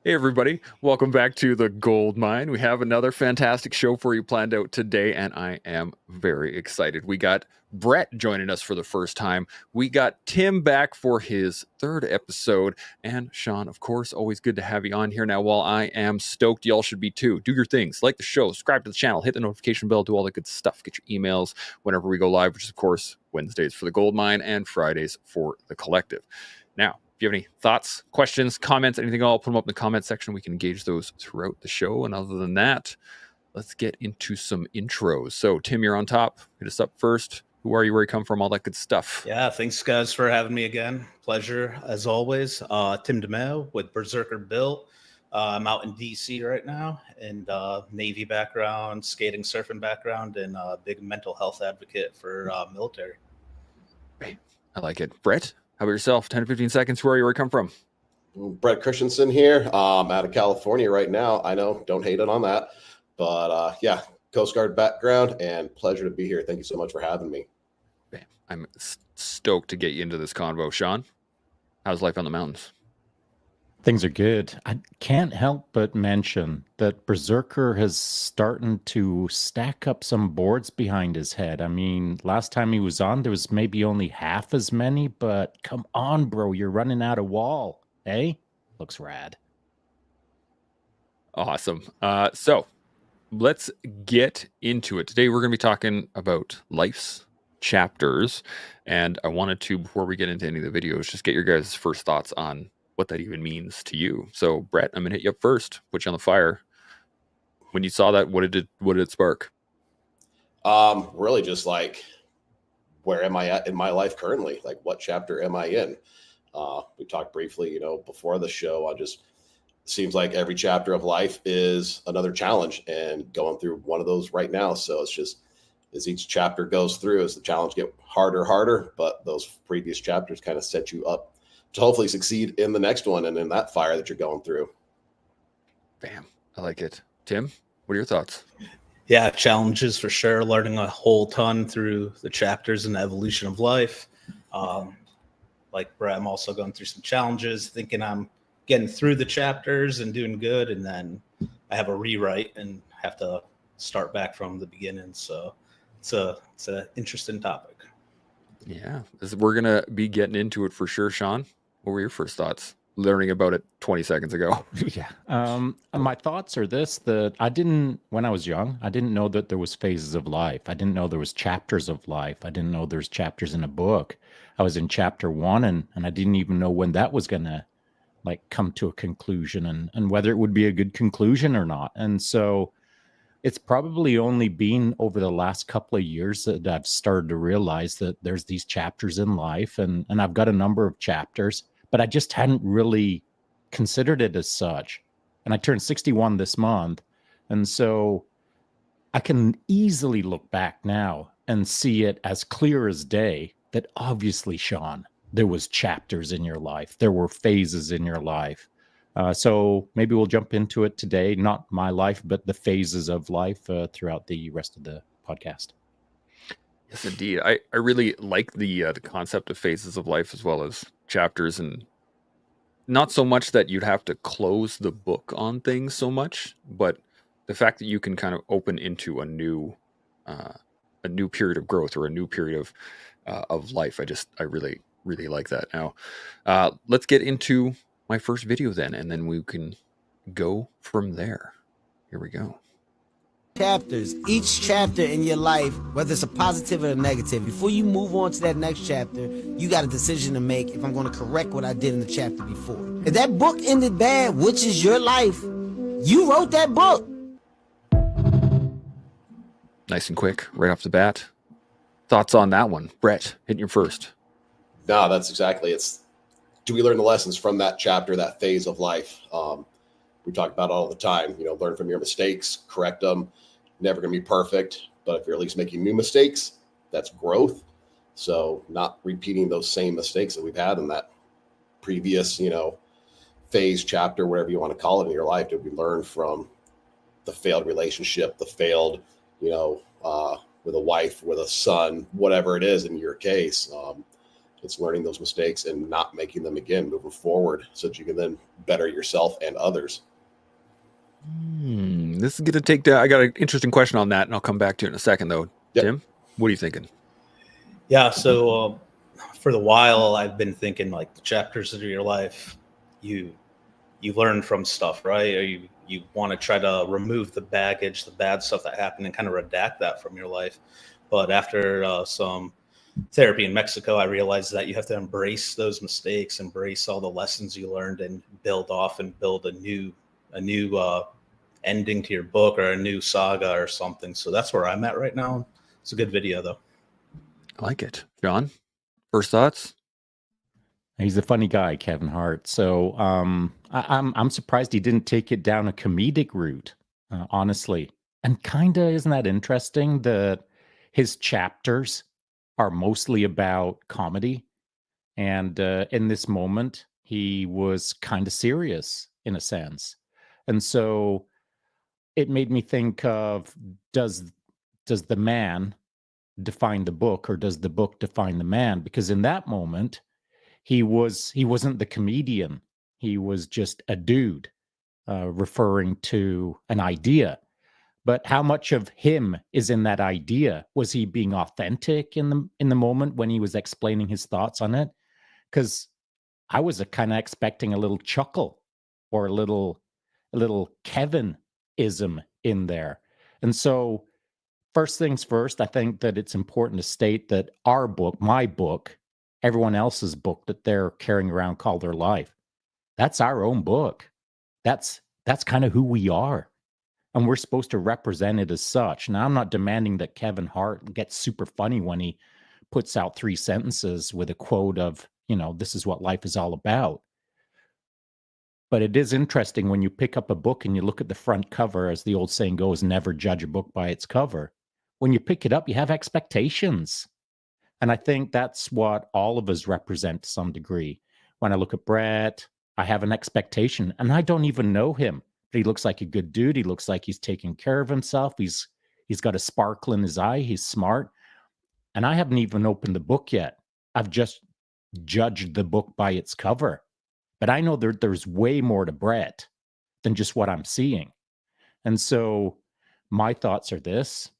Hey, everybody. Welcome back to the Gold Mine. We have another fantastic show for you planned out today, and I am very excited. We got Brett joining us for the first time. We got Tim back for his third episode. And Shaun, of course, always good to have you on here. Now, while I am stoked, y'all should be too. Do your things, like the show, subscribe to the channel, hit the notification bell, do all the good stuff. Get your emails whenever we go live, which is, of course, Wednesdays for the Gold Mine and Fridays for the Collective. Now, if you have any thoughts, questions, comments, anything at all, put them up in the comment section. We can engage those throughout the show. And other than that, let's get into some intros. So, Tim, you're on top. Hit us up first. Who are you? Where you come from? All that good stuff. Yeah, thanks, guys, for having me again. Pleasure, as always. Tim DeMeo with Berserker Bill. I'm out in D.C. right now, and Navy background, skating, surfing background, and big mental health advocate for military. I like it. Brett? How about yourself? 10 to 15 seconds. Where are you? Where you come from? Brett Christensen here. Out of California right now. I know, don't hate it on that. But yeah, Coast Guard background and pleasure to be here. Thank you so much for having me. I'm stoked to get you into this convo. Shaun, how's life on the mountains? Things are good. I can't help but mention that Berserker has starting to stack up some boards behind his head. I mean, last time he was on, there was maybe only half as many, but come on, bro, you're running out of wall, eh? Looks rad. Awesome. So let's get into it. Today we're going to be talking about life's chapters, and I wanted to, before we get into any of the videos, just get your guys' first thoughts on what that even means to you. So, Brett, I'm gonna hit you up first. Put you on the fire. When you saw that, what did it spark? Really, just like, where am I at in my life currently? Like, what chapter am I in? We talked briefly, before the show. Seems like every chapter of life is another challenge, and going through one of those right now. So it's just, as each chapter goes through, as the challenge get harder, but those previous chapters kind of set you up to hopefully succeed in the next one and in that fire that you're going through. Bam. I like it. Tim, what are your thoughts? Yeah, challenges for sure. Learning a whole ton through the chapters and the evolution of life. Like Brett, I'm also going through some challenges, thinking I'm getting through the chapters and doing good, and then I have a rewrite and have to start back from the beginning. So it's an interesting topic. Yeah, we're gonna be getting into it for sure. Shaun, what were your first thoughts learning about it 20 seconds ago? Yeah. My thoughts are that when I was young, I didn't know that there was phases of life. I didn't know there was chapters of life. I didn't know there's chapters in a book. I was in chapter 1 and I didn't even know when that was gonna come to a conclusion and whether it would be a good conclusion or not. And so it's probably only been over the last couple of years that I've started to realize that there's these chapters in life, and I've got a number of chapters, but I just hadn't really considered it as such. And I turned 61 this month, and so I can easily look back now and see it as clear as day that obviously, Shaun, there was chapters in your life. There were phases in your life. So maybe we'll jump into it today, not my life, but the phases of life throughout the rest of the podcast. Yes, indeed. I really like the concept of phases of life as well as chapters, and not so much that you'd have to close the book on things so much, but the fact that you can kind of open into a new period of growth or a new period of life. I really like that. Now, let's get into my first video then, and then we can go from there. Here we go. Chapters. Each chapter in your life, whether it's a positive or a negative, before you move on to that next chapter, you got a decision to make if I'm going to correct what I did in the chapter before. If that book ended bad, which is your life, you wrote that book. Nice and quick, right off the bat. Thoughts on that one? Brett, hitting you first. No, that's exactly it. Do we learn the lessons from that chapter, that phase of life? We talk about it all the time, learn from your mistakes, correct them. Never going to be perfect, but if you're at least making new mistakes, that's growth. So not repeating those same mistakes that we've had in that previous, phase, chapter, whatever you want to call it in your life. Did we learn from the failed relationship, the failed, with a wife, with a son, whatever it is in your case? It's learning those mistakes and not making them again, moving forward so that you can then better yourself and others. This is going to take down. I got an interesting question on that, and I'll come back to it in a second, though. Yep. Tim, what are you thinking? Yeah, so for the while, I've been thinking like the chapters of your life, you learn from stuff, right? Or you want to try to remove the baggage, the bad stuff that happened, and kind of redact that from your life. But after some therapy in Mexico, I realized that you have to embrace those mistakes, embrace all the lessons you learned, and build off and build a new ending to your book or a new saga or something. So that's where I'm at right now. It's a good video, though. I like it. John, first thoughts? He's a funny guy, Kevin Hart. So I'm surprised he didn't take it down a comedic route, honestly. And kind of, isn't that interesting that his chapters are mostly about comedy? And in this moment, he was kind of serious in a sense. And so it made me think of, does the man define the book, or does the book define the man? Because in that moment, he wasn't the comedian. He was just a dude referring to an idea. But how much of him is in that idea? Was he being authentic in the moment when he was explaining his thoughts on it? Because I was kind of expecting a little chuckle or a little Kevin-ism in there. And so first things first, I think that it's important to state that our book, my book, everyone else's book that they're carrying around called their life, that's our own book. That's kind of who we are. And we're supposed to represent it as such. Now, I'm not demanding that Kevin Hart gets super funny when he puts out 3 sentences with a quote of, this is what life is all about. But it is interesting when you pick up a book and you look at the front cover, as the old saying goes, never judge a book by its cover. When you pick it up, you have expectations. And I think that's what all of us represent to some degree. When I look at Brett, I have an expectation, and I don't even know him. But he looks like a good dude. He looks like he's taking care of himself. He's got a sparkle in his eye. He's smart. And I haven't even opened the book yet. I've just judged the book by its cover. But I know there's way more to Brett than just what I'm seeing. And so my thoughts are this.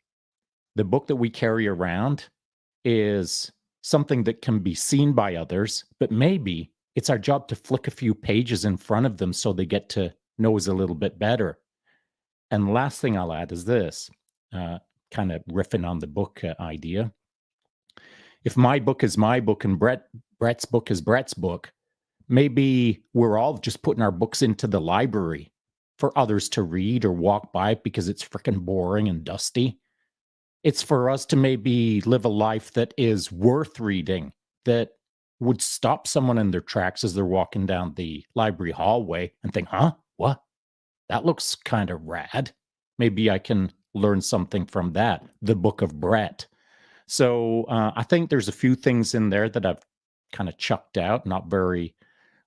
The book that we carry around is something that can be seen by others, but maybe it's our job to flick a few pages in front of them so they get to know us a little bit better. And the last thing I'll add is this, kind of riffing on the book idea. If my book is my book and Brett's book is Brett's book, maybe we're all just putting our books into the library for others to read or walk by because it's freaking boring and dusty. It's for us to maybe live a life that is worth reading, that would stop someone in their tracks as they're walking down the library hallway and think, what? That looks kind of rad. Maybe I can learn something from that, the book of Brett. So I think there's a few things in there that I've kind of chucked out, not very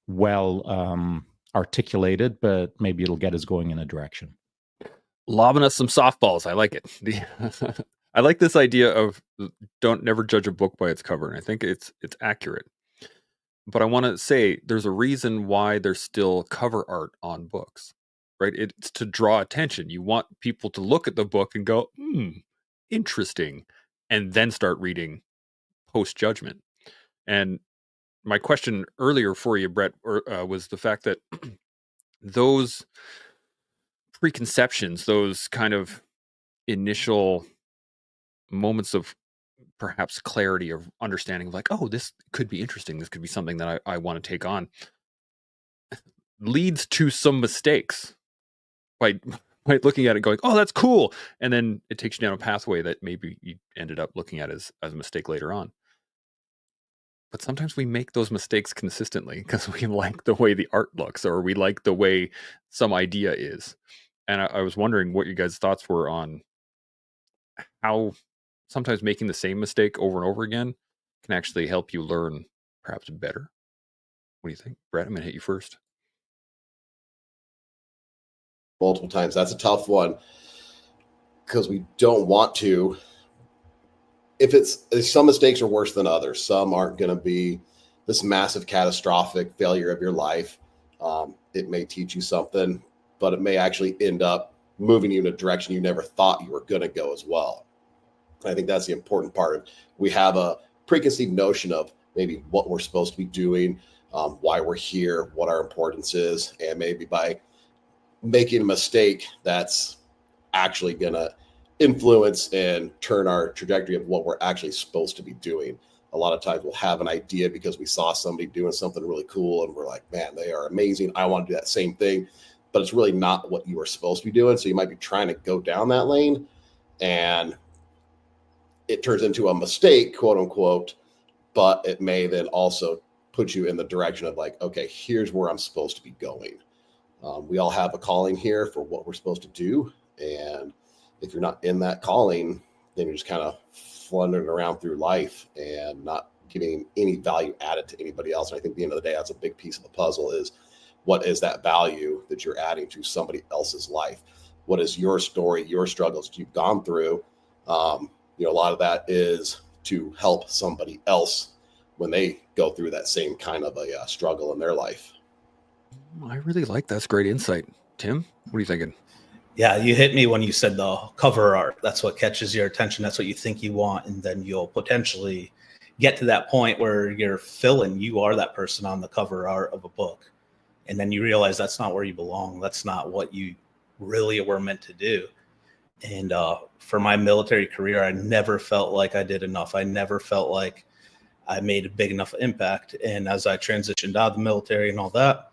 well articulated, but maybe it'll get us going in a direction. Lobbing us some softballs. I like it. I like this idea of don't never judge a book by its cover. And I think it's accurate. But I want to say there's a reason why there's still cover art on books, right? It's to draw attention. You want people to look at the book and go, interesting, and then start reading post-judgment. And my question earlier for you, Brett, was the fact that those preconceptions, those kind of initial moments of perhaps clarity or understanding of like, oh, this could be interesting. This could be something that I want to take on, leads to some mistakes by looking at it going, oh, that's cool. And then it takes you down a pathway that maybe you ended up looking at as a mistake later on. But sometimes we make those mistakes consistently because we like the way the art looks or we like the way some idea is. And I was wondering what you guys' thoughts were on how sometimes making the same mistake over and over again can actually help you learn perhaps better. What do you think? Brett, I'm going to hit you first. Multiple times. That's a tough one because we don't want to if some mistakes are worse than others, some aren't going to be this massive catastrophic failure of your life. It may teach you something, but it may actually end up moving you in a direction you never thought you were going to go as well. I think that's the important part. We have a preconceived notion of maybe what we're supposed to be doing, why we're here, what our importance is, and maybe by making a mistake that's actually going to influence and turn our trajectory of what we're actually supposed to be doing. A lot of times we'll have an idea because we saw somebody doing something really cool and we're like, man, they are amazing. I want to do that same thing, but it's really not what you were supposed to be doing. So you might be trying to go down that lane and it turns into a mistake, quote unquote, but it may then also put you in the direction of like, okay, here's where I'm supposed to be going. We all have a calling here for what we're supposed to do. And if you're not in that calling, then you're just kind of floundering around through life and not giving any value added to anybody else. And I think at the end of the day, that's a big piece of the puzzle is what is that value that you're adding to somebody else's life? What is your story, your struggles that you've gone through? A lot of that is to help somebody else when they go through that same kind of a struggle in their life. I really like that. That's great insight. Tim, what are you thinking? Yeah, you hit me when you said the cover art. That's what catches your attention. That's what you think you want. And then you'll potentially get to that point where you are that person on the cover art of a book. And then you realize that's not where you belong. That's not what you really were meant to do. And for my military career, I never felt like I did enough. I never felt like I made a big enough impact. And as I transitioned out of the military and all that,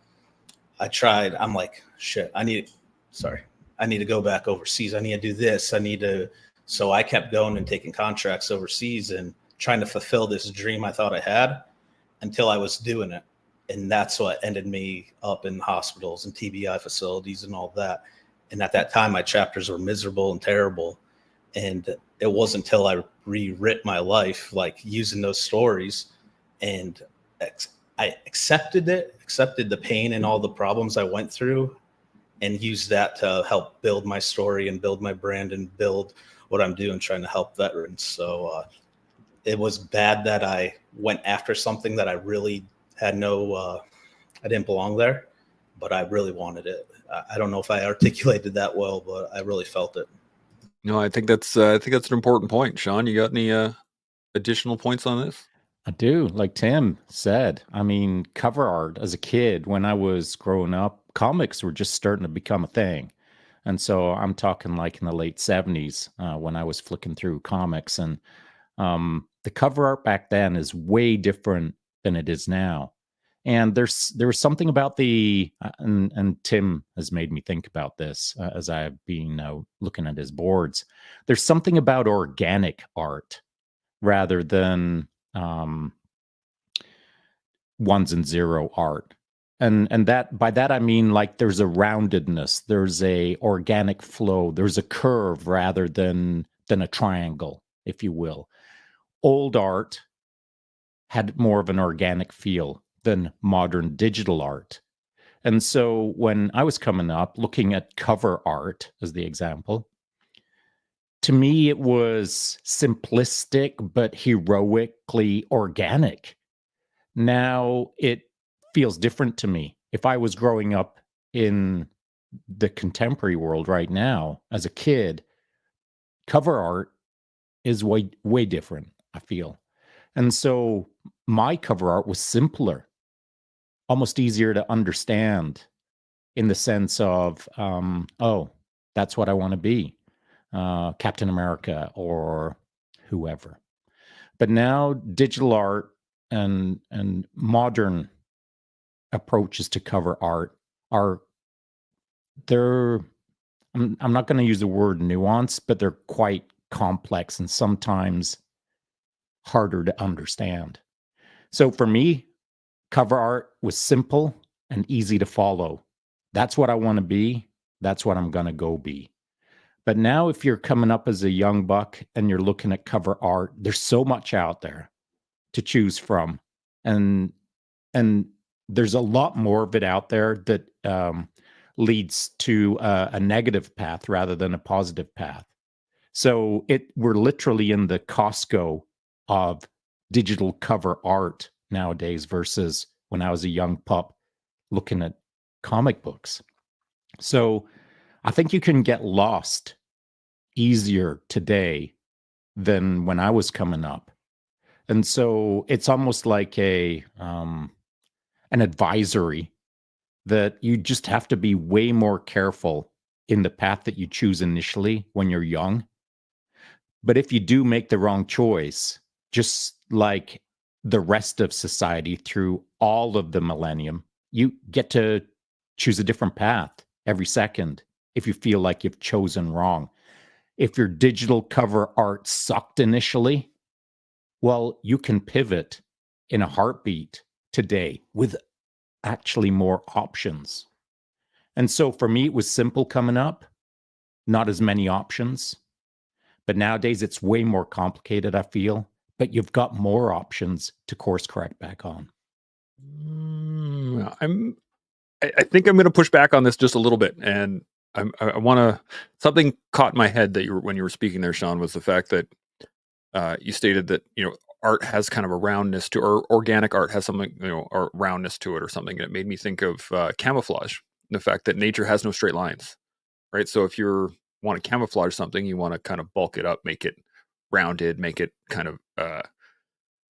I'm like, shit, I need to go back overseas. I need to do this. So I kept going and taking contracts overseas and trying to fulfill this dream I thought I had until I was doing it. And that's what ended me up in hospitals and TBI facilities and all that. And at that time, my chapters were miserable and terrible. And it wasn't until I rewrit my life, like using those stories, and I accepted the pain and all the problems I went through, and used that to help build my story and build my brand and build what I'm doing, trying to help veterans. So it was bad that I went after something that I really had I didn't belong there, but I really wanted it. I don't know if I articulated that well, but I really felt it. No, I think that's an important point. Shaun, you got any additional points on this? I do. Like Tim said, I mean, cover art as a kid, when I was growing up, comics were just starting to become a thing. And so I'm talking like in the late 70s when I was flicking through comics. And the cover art back then is way different than it is now. And there was something about and Tim has made me think about this as I've been looking at his boards. There's something about organic art rather than ones and zero art. And that, by that I mean, like, there's a roundedness, there's a organic flow, there's a curve rather than a triangle, if you will. Old art had more of an organic feel than modern digital art. And so when I was coming up, looking at cover art as the example, to me it was simplistic but heroically organic. Now it feels different to me. If I was growing up in the contemporary world right now as a kid, cover art is way different, I feel. And so my cover art was simpler, almost easier to understand, in the sense of, oh, that's what I want to be, Captain America or whoever. But now digital art and modern approaches to cover art I'm not going to use the word nuance, but they're quite complex and sometimes harder to understand. So for me, cover art was simple and easy to follow. That's what I want to be. That's what I'm going to go be. But now if you're coming up as a young buck and you're looking at cover art, there's so much out there to choose from. And there's a lot more of it out there that leads to a negative path rather than a positive path. So we're literally in the Costco of digital cover art nowadays versus when I was a young pup looking at comic books. So I think you can get lost easier today than when I was coming up. And so it's almost like an advisory that you just have to be way more careful in the path that you choose initially when you're young. But if you do make the wrong choice, just like the rest of society through all of the millennium, you get to choose a different path every second if you feel like you've chosen wrong. If your digital cover art sucked initially, well, you can pivot in a heartbeat today with actually more options. And so for me, it was simple coming up, not as many options. But nowadays, it's way more complicated, I feel. But you've got more options to course correct back on. I think I'm going to push back on this just a little bit, and I want to. Something caught my head that when you were speaking there, Shaun, was the fact that you stated that art has kind of a roundness to, or organic art has something or roundness to it, or something. And it made me think of camouflage, the fact that nature has no straight lines, right? So if you want to camouflage something, you want to kind of bulk it up, make it rounded, make it kind of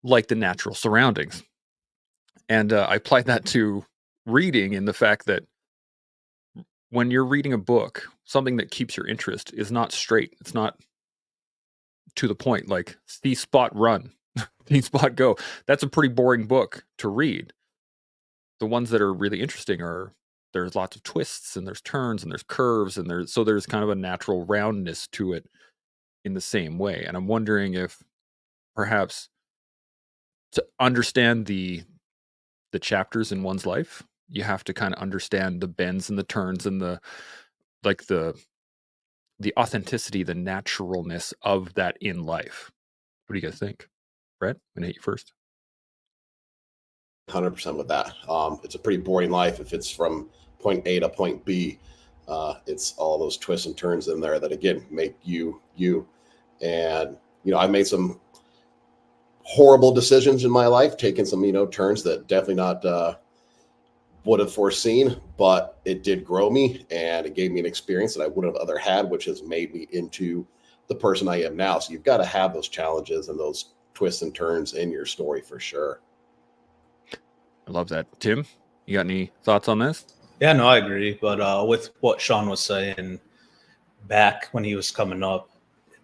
like the natural surroundings. And I applied that to reading in the fact that when you're reading a book, something that keeps your interest is not straight. It's not to the point, like see spot run, see spot go. That's a pretty boring book to read. The ones that are really interesting there's lots of twists and there's turns and there's curves and there's kind of a natural roundness to it in the same way. And I'm wondering if perhaps to understand the chapters in one's life, you have to kind of understand the bends and the turns and the authenticity, the naturalness of that in life. What do you guys think? Brett, I'm gonna hit you first. 100% with that. It's a pretty boring life if it's from point A to point B. It's all those twists and turns in there that again make you. And I made some horrible decisions in my life, taking some turns that definitely not would have foreseen, but it did grow me and it gave me an experience that I wouldn't have other had, which has made me into the person I am now. So you've got to have those challenges and those twists and turns in your story for sure. I love that. Tim, you got any thoughts on this? Yeah, no, I agree. But with what Shaun was saying, back when he was coming up,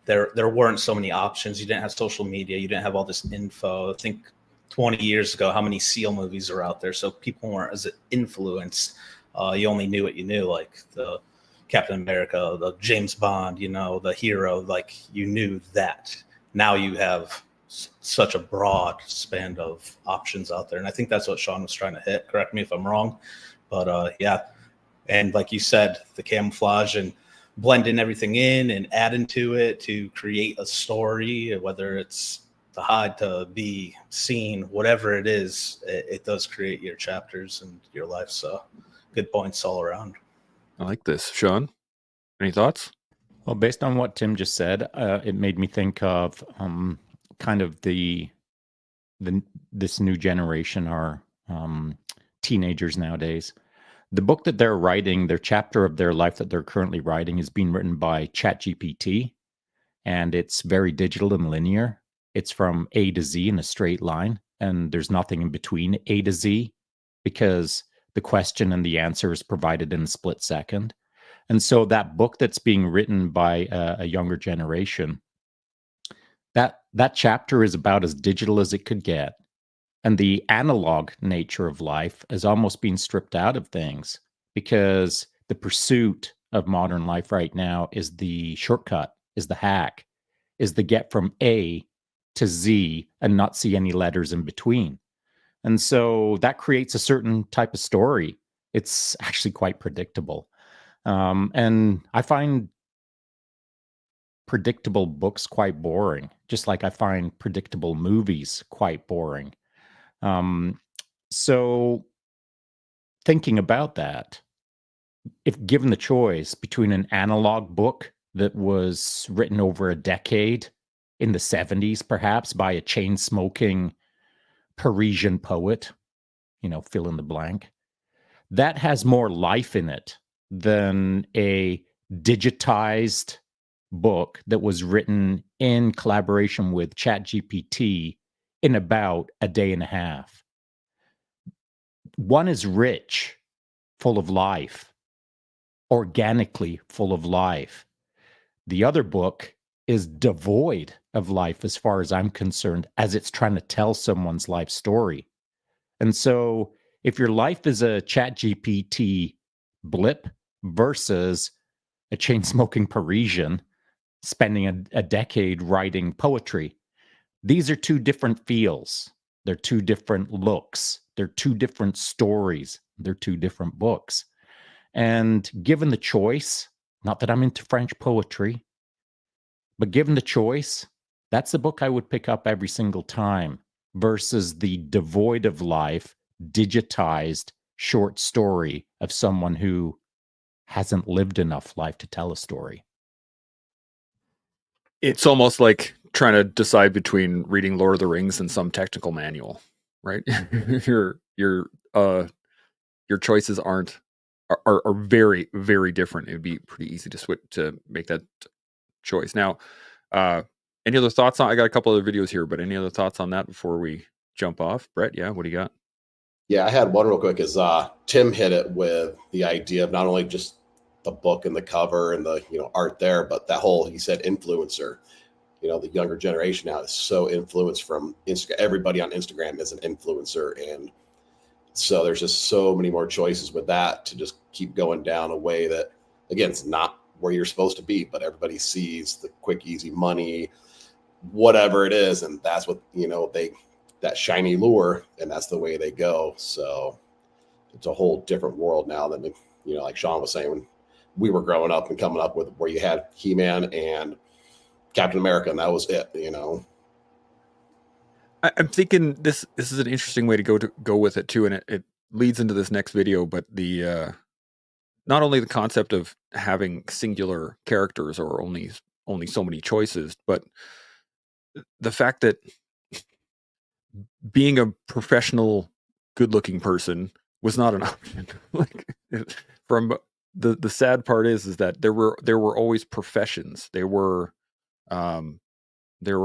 there weren't so many options. You didn't have social media. You didn't have all this info. I think 20 years ago, how many SEAL movies are out there? So people weren't as influenced. You only knew what you knew, like the Captain America, the James Bond, the hero, like you knew that. Now you have such a broad span of options out there. And I think that's what Shaun was trying to hit. Correct me if I'm wrong. But yeah. And like you said, the camouflage and blending everything in and adding to it to create a story, whether it's to hide, to be seen, whatever it is, it does create your chapters and your life. So good points all around. I like this. Shaun, any thoughts? Well, based on what Tim just said, it made me think of kind of this new generation, our teenagers nowadays. The book that they're writing, their chapter of their life that they're currently writing, is being written by ChatGPT, and it's very digital and linear. It's from A to Z in a straight line, and there's nothing in between A to Z because the question and the answer is provided in a split second. And so that book that's being written by a younger generation, that chapter is about as digital as it could get. And the analog nature of life is almost being stripped out of things because the pursuit of modern life right now is the shortcut, is the hack, is the get from A to Z and not see any letters in between. And so that creates a certain type of story. It's actually quite predictable. And I find predictable books quite boring, just like I find predictable movies quite boring. So thinking about that, if given the choice between an analog book that was written over a decade in the 70s, perhaps, by a chain-smoking Parisian poet, fill in the blank. That has more life in it than a digitized book that was written in collaboration with ChatGPT in about a day and a half. One is rich, full of life, organically full of life. The other book is devoid of life as far as I'm concerned, as it's trying to tell someone's life story. And so if your life is a ChatGPT blip versus a chain-smoking Parisian spending a decade writing poetry, these are two different feels. They're two different looks. They're two different stories. They're two different books. And given the choice, not that I'm into French poetry, but given the choice, that's the book I would pick up every single time versus the devoid of life, digitized short story of someone who hasn't lived enough life to tell a story. It's almost like trying to decide between reading Lord of the Rings and some technical manual, right? your choices are very, very different. It would be pretty easy to switch to make that choice. Now, any other thoughts on? I got a couple other videos here, but any other thoughts on that before we jump off? Brett, yeah, what do you got? Yeah, I had one real quick. Is Tim hit it with the idea of not only just the book and the cover and the art there, but that whole, he said, influencer. The younger generation now is so influenced from Instagram. Everybody on Instagram is an influencer, and so there's just so many more choices with that to just keep going down a way that, again, it's not where you're supposed to be, but everybody sees the quick, easy money, whatever it is, and that's what that shiny lure, and that's the way they go. So it's a whole different world now than like Shaun was saying, when we were growing up and coming up with, where you had He-Man and Captain America, and that was it. I'm thinking this is an interesting way to go with it too, and it leads into this next video. But the not only the concept of having singular characters or only so many choices, but the fact that being a professional, good-looking person was not an option. From the sad part is that there were always professions. There were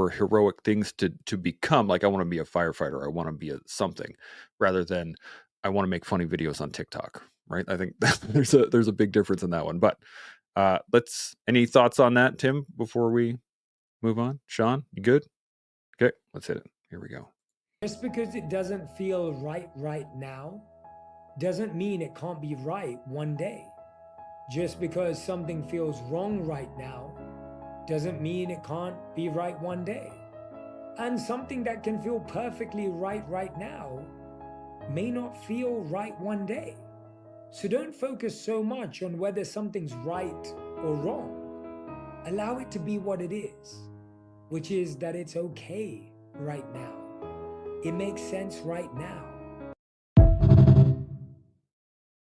heroic things to become. Like, I want to be a firefighter. I want to be a something, rather than I want to make funny videos on TikTok. Right? I think there's a big difference in that one. But any thoughts on that, Tim, before we move on? Shaun, you good? Okay, let's hit it. Here we go. Just because it doesn't feel right now doesn't mean it can't be right one day. Just because something feels wrong right now doesn't mean it can't be right one day. And something that can feel perfectly right now may not feel right one day. So don't focus so much on whether something's right or wrong. Allow it to be what it is, which is that it's okay right now. It makes sense right now.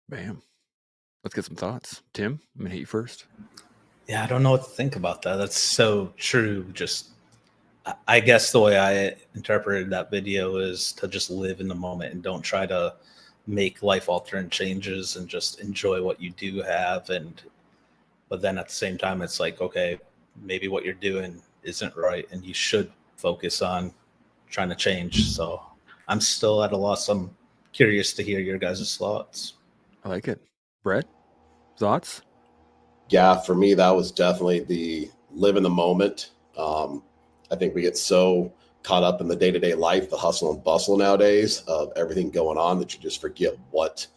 Bam. Let's get some thoughts. Tim, I'm gonna hit you first. Yeah, I don't know what to think about that. That's so true. Just, I guess the way I interpreted that video is to just live in the moment and don't try to make life-altering changes, and just enjoy what you do have. But then at the same time, it's like, okay, maybe what you're doing isn't right, and you should focus on trying to change. So I'm still at a loss. I'm curious to hear your guys' thoughts. I like it. Brett, thoughts? Yeah, for me, that was definitely the live in the moment. I think we get so caught up in the day-to-day life, the hustle and bustle nowadays of everything going on, that you just forget what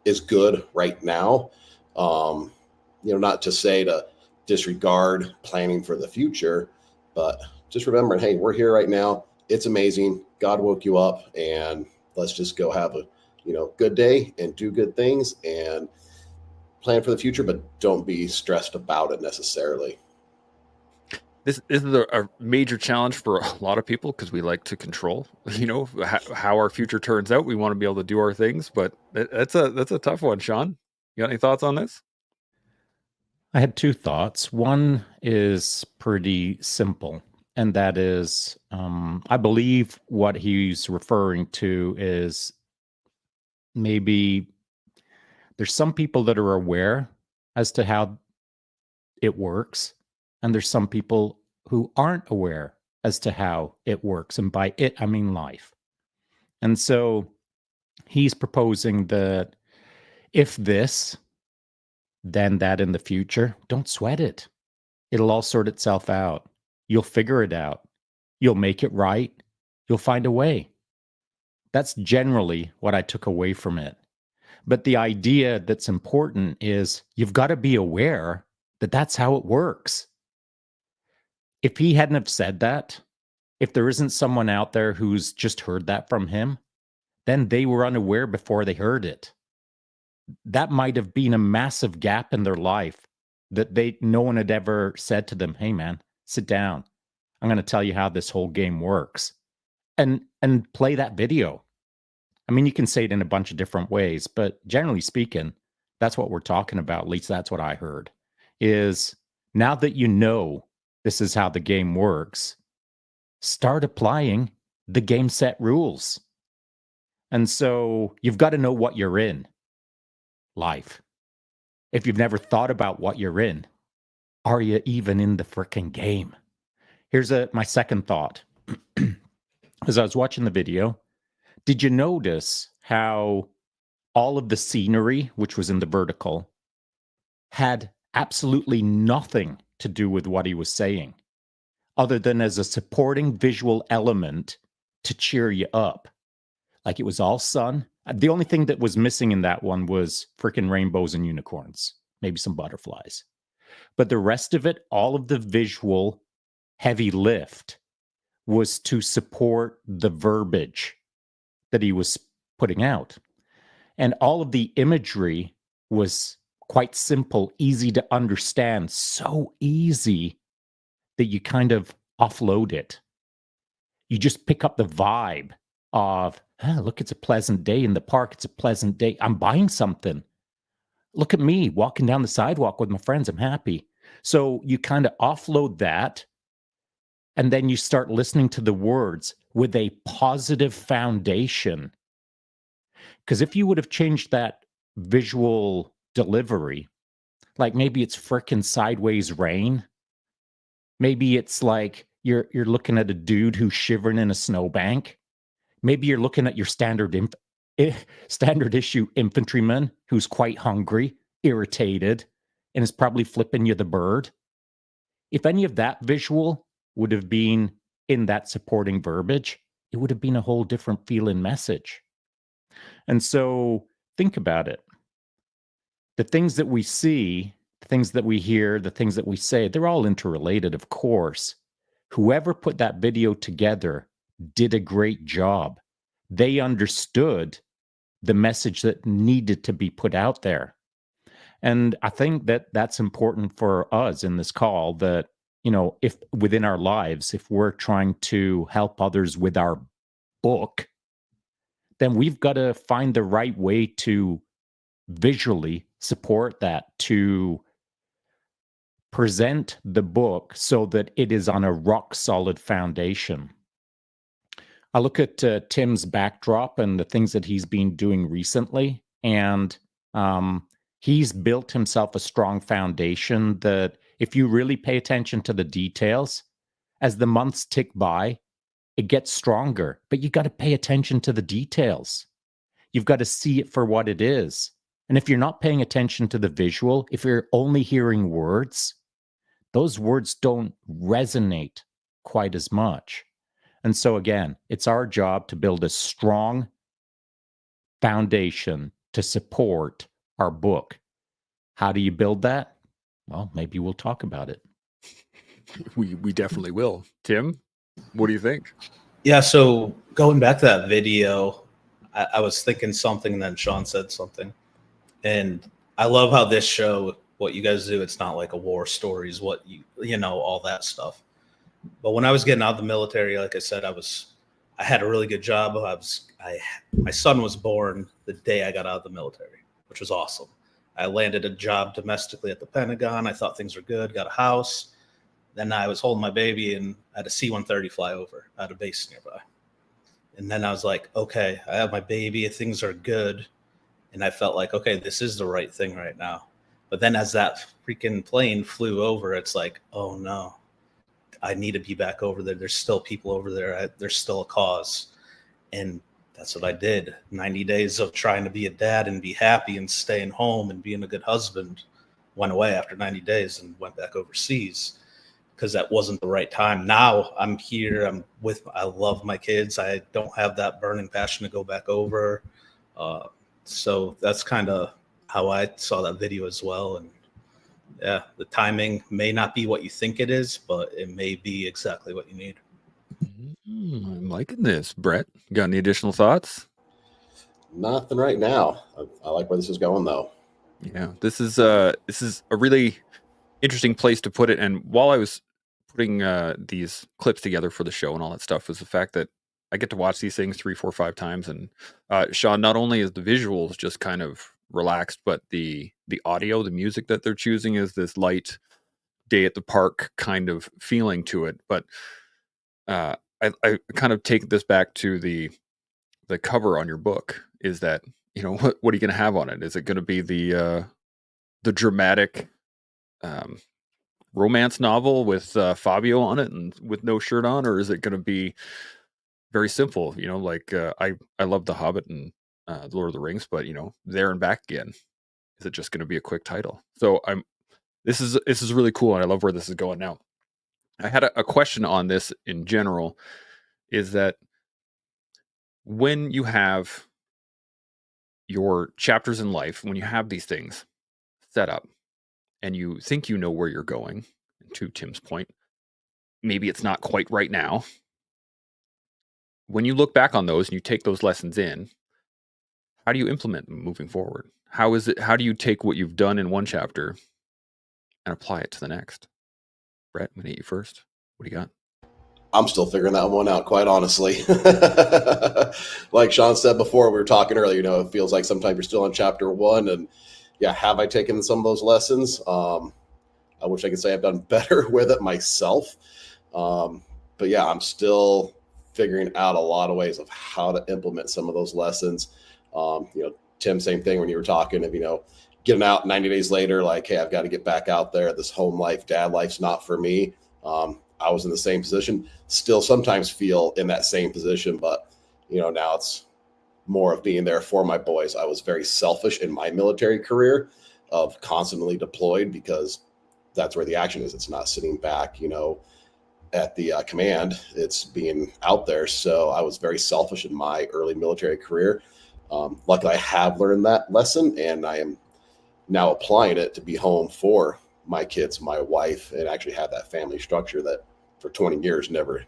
is good right now. Not to say to disregard planning for the future, but just remembering, hey, we're here right now. It's amazing. God woke you up, and let's just go have a good day and do good things and plan for the future, but don't be stressed about it necessarily. This is a major challenge for a lot of people, because we like to control, how our future turns out. We want to be able to do our things, but that's a tough one. Shaun, you got any thoughts on this? I had two thoughts. One is pretty simple, and that is I believe what he's referring to is maybe there's some people that are aware as to how it works, and there's some people who aren't aware as to how it works. And by it, I mean life. And so he's proposing that if this, then that in the future, don't sweat it. It'll all sort itself out. You'll figure it out. You'll make it right. You'll find a way. That's generally what I took away from it. But the idea that's important is you've got to be aware that that's how it works. If he hadn't have said that, if there isn't someone out there who's just heard that from him, then they were unaware before they heard it. That might have been a massive gap in their life that no one had ever said to them, hey man, sit down. I'm going to tell you how this whole game works. And play that video. I mean, you can say it in a bunch of different ways, but generally speaking, that's what we're talking about. At least that's what I heard, is now that you know this is how the game works, start applying the game set rules. And so you've got to know what you're in. Life. If you've never thought about what you're in, are you even in the frickin' game? Here's my second thought. As I was watching the video, did you notice how all of the scenery, which was in the vertical, had absolutely nothing to do with what he was saying, other than as a supporting visual element to cheer you up? Like it was all sun. The only thing that was missing in that one was freaking rainbows and unicorns, maybe some butterflies. But the rest of it, all of the visual heavy lift was to support the verbiage that he was putting out. And all of the imagery was quite simple, easy to understand, so easy that you kind of offload it. You just pick up the vibe of, look, it's a pleasant day in the park. It's a pleasant day. I'm buying something. Look at me walking down the sidewalk with my friends. I'm happy. So you kind of offload that, and then you start listening to the words with a positive foundation. Because if you would have changed that visual delivery, like maybe it's frickin' sideways rain, maybe it's like you're looking at a dude who's shivering in a snowbank. Maybe you're looking at your standard issue infantryman who's quite hungry, irritated, and is probably flipping you the bird. If any of that visual would have been in that supporting verbiage, it would have been a whole different feeling message. And so think about it. The things that we see, the things that we hear, the things that we say, they're all interrelated, of course. Whoever put that video together did a great job. They understood the message that needed to be put out there. And I think that that's important for us in this call, that, you know, if within our lives, if we're trying to help others with our book, then we've got to find the right way to visually support that, to present the book so that it is on a rock solid foundation. I look at Tim's backdrop and the things that he's been doing recently, and he's built himself a strong foundation that if you really pay attention to the details, as the months tick by, it gets stronger. But you got to pay attention to the details. You've got to see it for what it is. And if you're not paying attention to the visual, if you're only hearing words, those words don't resonate quite as much. And so again, it's our job to build a strong foundation to support our book. How do you build that? Well, maybe we'll talk about it. We definitely will. Tim, what do you think? Yeah, so going back to that video, I was thinking something, and then Shaun said something. And I love how this show, what you guys do, it's not like a war stories, what you know, all that stuff. But when I was getting out of the military, like I said, I had a really good job. My son was born the day I got out of the military, which was awesome. I landed a job domestically at the Pentagon. I thought things were good, got a house. Then I was holding my baby and I had a C-130 fly over at a base nearby. And then I was like, okay, I have my baby, things are good. And I felt like, okay, this is the right thing right now. But then as that freaking plane flew over, it's like, oh no, I need to be back over there. There's still people over there. There's still a cause. And that's what I did. 90 days of trying to be a dad and be happy and staying home and being a good husband went away after 90 days and went back overseas because that wasn't the right time. Now I'm here. I love my kids. I don't have that burning passion to go back over. So that's kind of how I saw that video as well. And yeah, the timing may not be what you think it is, but it may be exactly what you need. I'm liking this. Brett, got any additional thoughts? Nothing right now. I like where this is going, though. Yeah, this is a really interesting place to put it. And while I was putting these clips together for the show and all that stuff, was the fact that I get to watch these things 3, 4, 5 times. And Shaun, not only is the visuals just kind of relaxed, but the audio, the music that they're choosing is this light day at the park kind of feeling to it. But I kind of take this back to the cover on your book. Is that, what are you going to have on it? Is it going to be the dramatic romance novel with Fabio on it and with no shirt on, or is it going to be very simple? Like I love The Hobbit and The Lord of the Rings, but There and Back Again. Is it just going to be a quick title? So this is really cool, and I love where this is going now. I had a question on this in general. Is that when you have your chapters in life, when you have these things set up and you think you know where you're going, and to Tim's point, maybe it's not quite right now. When you look back on those and you take those lessons in, how do you implement them moving forward? How do you take what you've done in one chapter and apply it to the next? Brett, I'm going to hit you first. What do you got? I'm still figuring that one out, quite honestly. Like Shaun said before, we were talking earlier, it feels like sometimes you're still on chapter 1. And yeah, have I taken some of those lessons? I wish I could say I've done better with it myself. But yeah, I'm still figuring out a lot of ways of how to implement some of those lessons. Tim, same thing when you were talking of, getting out 90 days later, like, hey, I've got to get back out there. This home life, dad life's not for me. I was in the same position, still sometimes feel in that same position, but now it's more of being there for my boys. I was very selfish in my military career of constantly deployed because that's where the action is. It's not sitting back, at the command, it's being out there. So I was very selfish in my early military career. Luckily I have learned that lesson, and I am now applying it to be home for my kids, my wife, and actually have that family structure that for 20 years never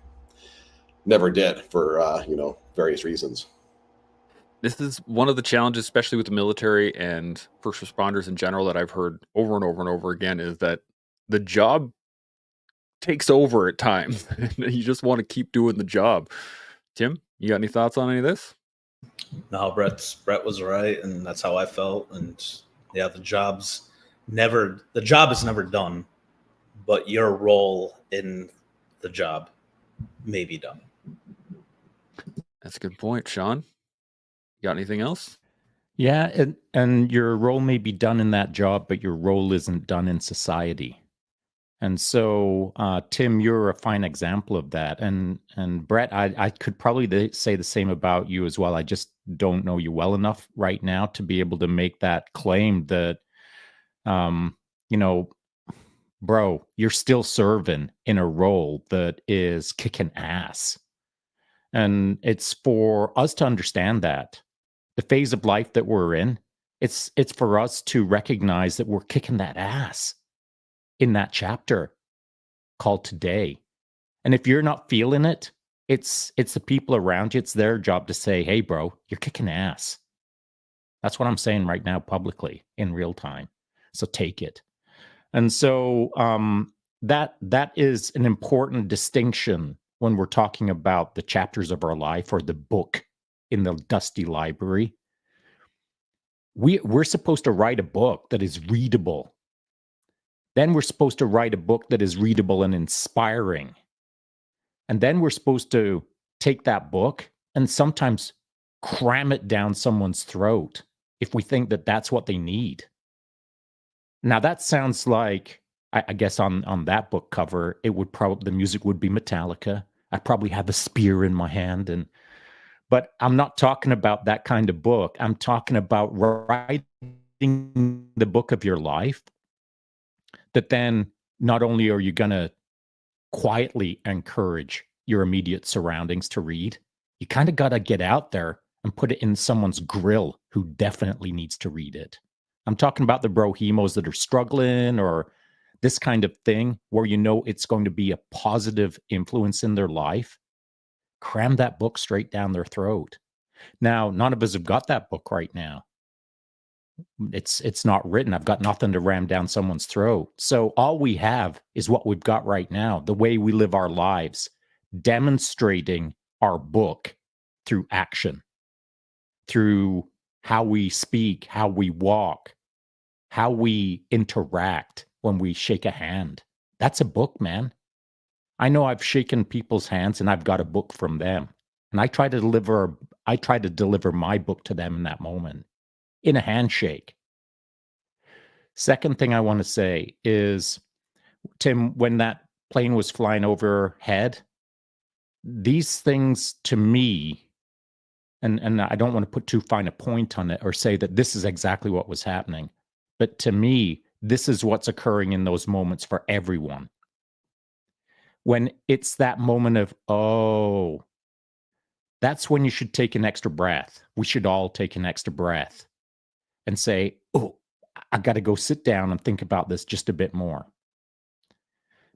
did for, various reasons. This is one of the challenges, especially with the military and first responders in general, that I've heard over and over and over again, is that the job takes over at times. You just want to keep doing the job. Tim, you got any thoughts on any of this? No, Brett was right, and that's how I felt. And yeah, the job is never done, but your role in the job may be done. That's a good point. Shaun, you got anything else? Yeah, and your role may be done in that job, but your role isn't done in society. And so, Tim, you're a fine example of that. And Brett, I could probably say the same about you as well. I just don't know you well enough right now to be able to make that claim that, bro, you're still serving in a role that is kicking ass. And it's for us to understand that the phase of life that we're in, it's for us to recognize that we're kicking that ass in that chapter called today. And if you're not feeling it, it's the people around you. It's their job to say, hey, bro, you're kicking ass. That's what I'm saying right now publicly in real time. So take it. And so that is an important distinction when we're talking about the chapters of our life or the book in the dusty library. we're supposed to write a book that is readable. Then we're supposed to write a book that is readable and inspiring. And then we're supposed to take that book and sometimes cram it down someone's throat if we think that that's what they need. Now that sounds like, I guess on that book cover, it would probably, the music would be Metallica. I probably have a spear in my hand, but I'm not talking about that kind of book. I'm talking about writing the book of your life that then not only are you going to quietly encourage your immediate surroundings to read, you kind of got to get out there and put it in someone's grill who definitely needs to read it. I'm talking about the brohemos that are struggling or this kind of thing where you know it's going to be a positive influence in their life. Cram that book straight down their throat. Now, none of us have got that book right now. It's not written. I've got nothing to ram down someone's throat. So all we have is what we've got right now, the way we live our lives, demonstrating our book through action, through how we speak, how we walk, how we interact when we shake a hand. That's a book, man. I know I've shaken people's hands and I've got a book from them. And I try to deliver my book to them in that moment, in a handshake. Second thing I want to say is, Tim, when that plane was flying overhead, these things to me, and I don't want to put too fine a point on it or say that this is exactly what was happening, but to me, this is what's occurring in those moments for everyone. When it's that moment of, oh, that's when you should take an extra breath. We should all take an extra breath and say, oh, I got to go sit down and think about this just a bit more.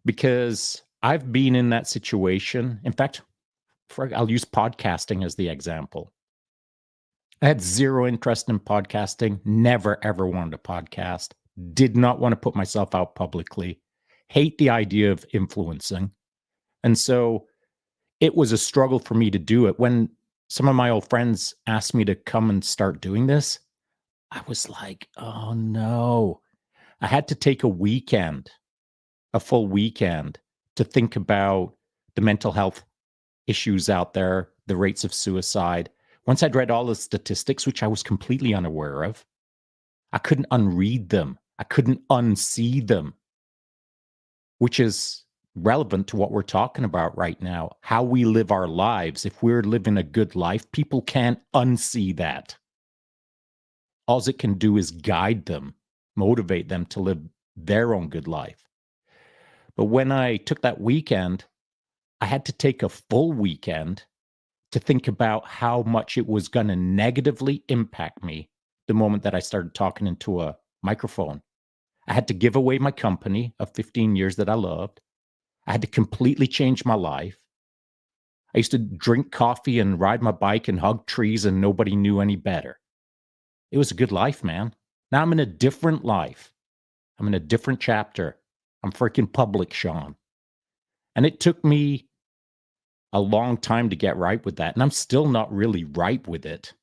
Because I've been in that situation. In fact, I'll use podcasting as the example. I had zero interest in podcasting, never, ever wanted a podcast, did not want to put myself out publicly, hate the idea of influencing. And so it was a struggle for me to do it. When some of my old friends asked me to come and start doing this, I was like, oh no. I had to take a weekend, a full weekend, to think about the mental health issues out there, the rates of suicide. Once I'd read all the statistics, which I was completely unaware of, I couldn't unread them. I couldn't unsee them, which is relevant to what we're talking about right now, how we live our lives. If we're living a good life, people can't unsee that. All it can do is guide them, motivate them to live their own good life. But when I took that weekend, I had to take a full weekend to think about how much it was going to negatively impact me the moment that I started talking into a microphone. I had to give away my company of 15 years that I loved. I had to completely change my life. I used to drink coffee and ride my bike and hug trees and nobody knew any better. It was a good life, man. Now I'm in a different life. I'm in a different chapter. I'm freaking public, Shaun. And it took me a long time to get right with that. And I'm still not really right with it.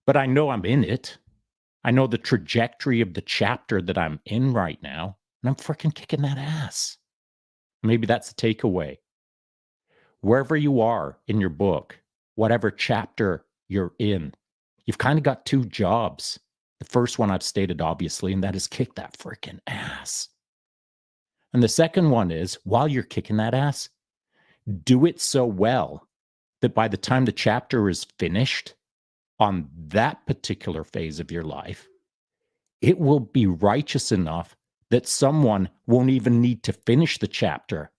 But I know I'm in it. I know the trajectory of the chapter that I'm in right now. And I'm freaking kicking that ass. Maybe that's the takeaway. Wherever you are in your book, whatever chapter you're in, you've kind of got two jobs. The first one I've stated, obviously, and that is kick that freaking ass. And the second one is, while you're kicking that ass, do it so well that by the time the chapter is finished on that particular phase of your life, it will be righteous enough that someone won't even need to finish the chapter.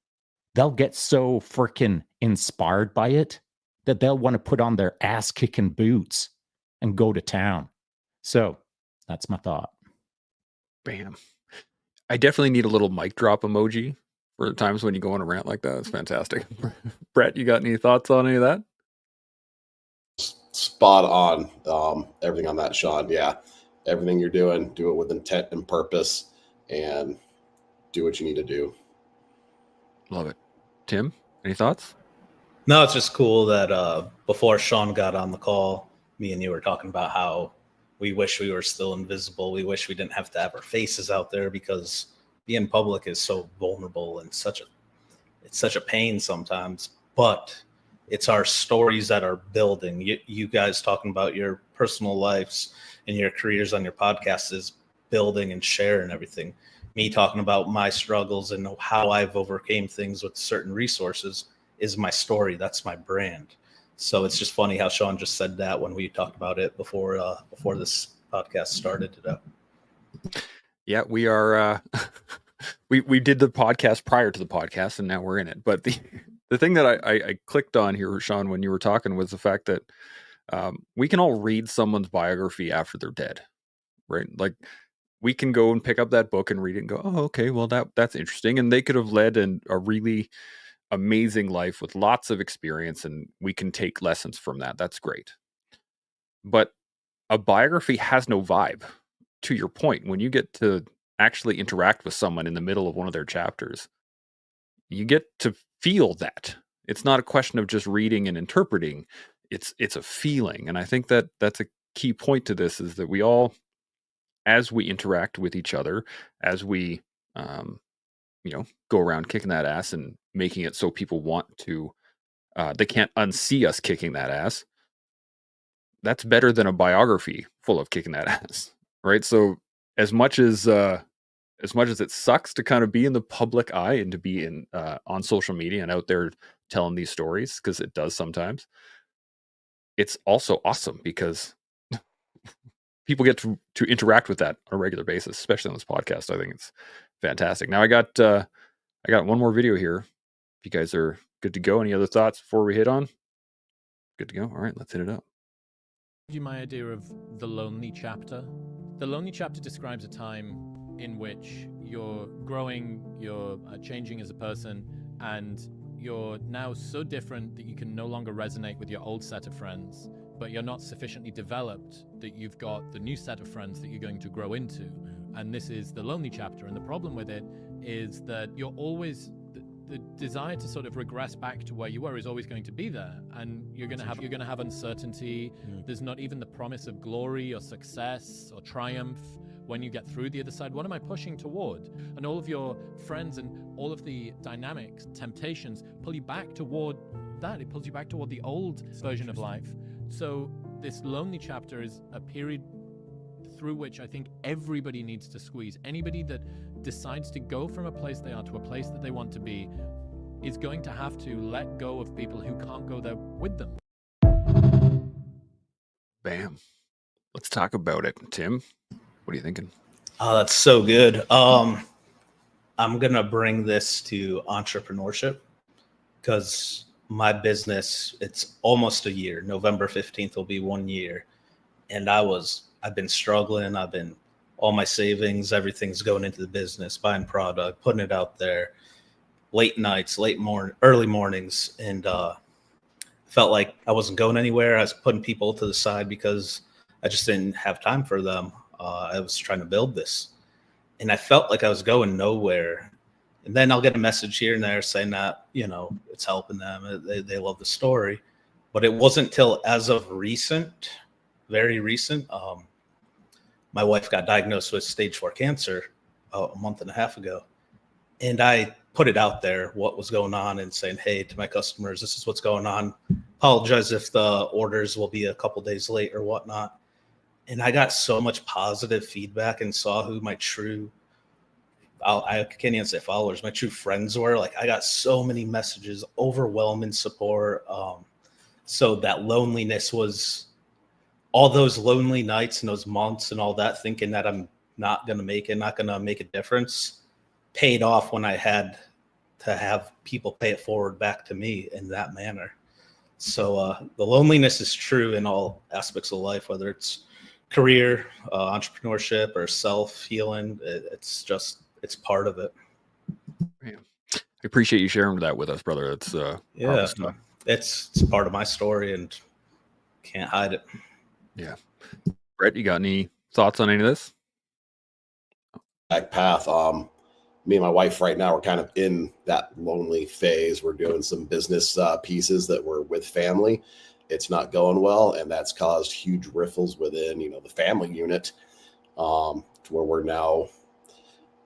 They'll get so freaking inspired by it that they'll want to put on their ass-kicking boots and go to town. So that's my thought. Bam. I definitely need a little mic drop emoji for times when you go on a rant like that. It's fantastic. Brett, you got any thoughts on any of that? Spot on. Everything on that, Shaun. Yeah. Everything you're doing, do it with intent and purpose and do what you need to do. Love it. Tim, any thoughts? No, it's just cool that before Shaun got on the call, me and you were talking about how we wish we were still invisible. We wish we didn't have to have our faces out there, because being public is so vulnerable and it's such a pain sometimes. But it's our stories that are building. You guys talking about your personal lives and your careers on your podcast is building and sharing everything. Me talking about my struggles and how I've overcame things with certain resources is my story. That's my brand. So it's just funny how Shaun just said that when we talked about it before this podcast started today. Yeah, we are. We did the podcast prior to the podcast, and now we're in it. But the thing that I clicked on here, Shaun, when you were talking, was the fact that we can all read someone's biography after they're dead, right? Like, we can go and pick up that book and read it and go, oh, okay, well that's interesting, and they could have led a really amazing life with lots of experience, and we can take lessons from that. That's great. But a biography has no vibe. To your point, when you get to actually interact with someone in the middle of one of their chapters, you get to feel that. It's not a question of just reading and interpreting. It's a feeling. And I think that that's a key point to this, is that we all, as we interact with each other, as we go around kicking that ass and making it so people want to, they can't unsee us kicking that ass. That's better than a biography full of kicking that ass, right? So as much as it sucks to kind of be in the public eye and to be in on social media and out there telling these stories, because it does sometimes, it's also awesome because people get to interact with that on a regular basis, especially on this podcast. I think it's fantastic. Now I got one more video here. If you guys are good to go, any other thoughts before we hit on? Good to go. All right, let's hit it up. You my idea of the lonely chapter. The lonely chapter describes a time in which you're growing, you're changing as a person, and you're now so different that you can no longer resonate with your old set of friends, but you're not sufficiently developed that you've got the new set of friends that you're going to grow into. And this is the lonely chapter. And the problem with it is that you're always, the desire to sort of regress back to where you were is always going to be there, and you're going to have uncertainty. There's not even the promise of glory or success or triumph when you get through the other side. What am I pushing toward? And all of your friends and all of the dynamics, temptations pull you back toward that. It pulls you back toward the old version of life. So this lonely chapter is a period through which I think everybody needs to squeeze. Anybody that decides to go from a place they are to a place that they want to be is going to have to let go of people who can't go there with them. Bam. Let's talk about it. Tim, what are you thinking? Oh, that's so good. I'm going to bring this to entrepreneurship, because my business, it's almost a year. November 15th will be 1 year. And I've been struggling. All my savings, everything's going into the business, buying product, putting it out there, late nights, early mornings. And felt like I wasn't going anywhere. I was putting people to the side because I just didn't have time for them. I was trying to build this, and I felt like I was going nowhere. And then I'll get a message here and there saying that, it's helping them. They love the story. But it wasn't till as of very recent, my wife got diagnosed with stage 4 cancer a month and a half ago. And I put it out there, what was going on, and saying, hey, to my customers, this is what's going on. Apologize if the orders will be a couple days late or whatnot. And I got so much positive feedback and saw who my true, I can't even say followers, my true friends were. Like, I got so many messages, overwhelming support. So that loneliness was, all those lonely nights and those months and all that, thinking that I'm not going to make it, not going to make a difference, paid off when I had to have people pay it forward back to me in that manner. So the loneliness is true in all aspects of life, whether it's career, entrepreneurship, or self-healing. It's part of it. Yeah. I appreciate you sharing that with us, brother. It's it's part of my story and can't hide it. Yeah. Brett, you got any thoughts on any of this? Back path. Me and my wife right now, we're kind of in that lonely phase. We're doing some business pieces that were with family. it's not going well, and that's caused huge riffles within, the family unit, to where we're now,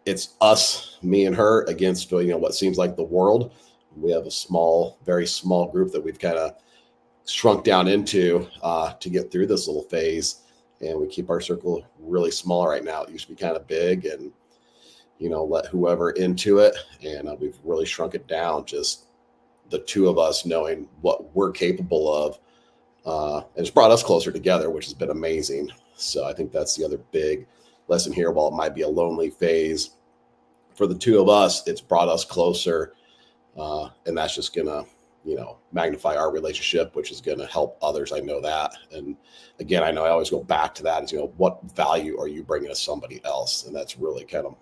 it's us, me and her, against, what seems like the world. We have a small, very small group that we've kind of shrunk down into to get through this little phase, and we keep our circle really small right now. It used to be kind of big, and let whoever into it, and we've really shrunk it down, just the two of us knowing what we're capable of, and it's brought us closer together, which has been amazing. So I think that's the other big lesson here. While it might be a lonely phase for the two of us, it's brought us closer, and that's just gonna magnify our relationship, which is going to help others. I know that. And again, I know I always go back to that, is, what value are you bringing to somebody else? And that's really kind of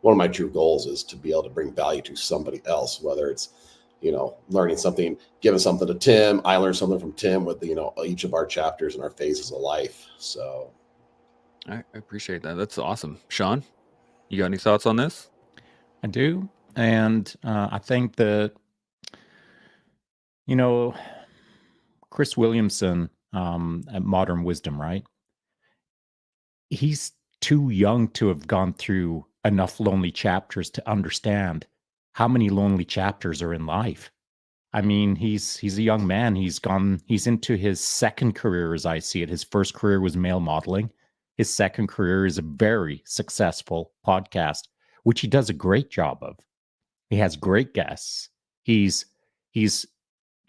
one of my true goals, is to be able to bring value to somebody else, whether it's, learning something, giving something to Tim. I learned something from Tim with, each of our chapters and our phases of life. So I appreciate that. That's awesome. Shaun, you got any thoughts on this? I do. And I think that, Chris Williamson at Modern Wisdom, right? He's too young to have gone through enough lonely chapters to understand how many lonely chapters are in life. I mean, he's a young man. He's into his second career, as I see it. His first career was male modeling. His second career is a very successful podcast, which he does a great job of. He has great guests. He's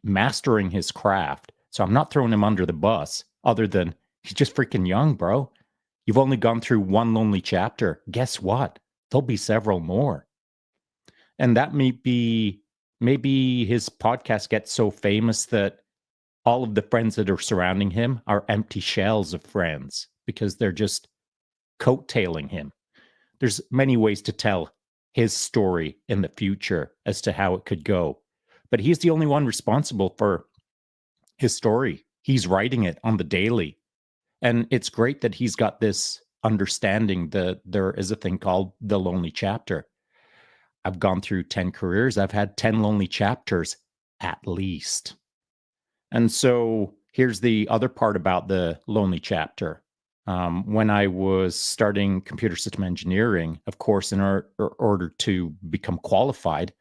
mastering his craft. So I'm not throwing him under the bus, other than he's just freaking young, bro. You've only gone through one lonely chapter. Guess what? There'll be several more. And that maybe his podcast gets so famous that all of the friends that are surrounding him are empty shells of friends, because they're just coattailing him. There's many ways to tell his story in the future as to how it could go. But he's the only one responsible for his story. He's writing it on the daily. And it's great that he's got this understanding that there is a thing called the lonely chapter. I've gone through 10 careers. I've had 10 lonely chapters at least. And so here's the other part about the lonely chapter. When I was starting computer system engineering, of course, in order to become qualified,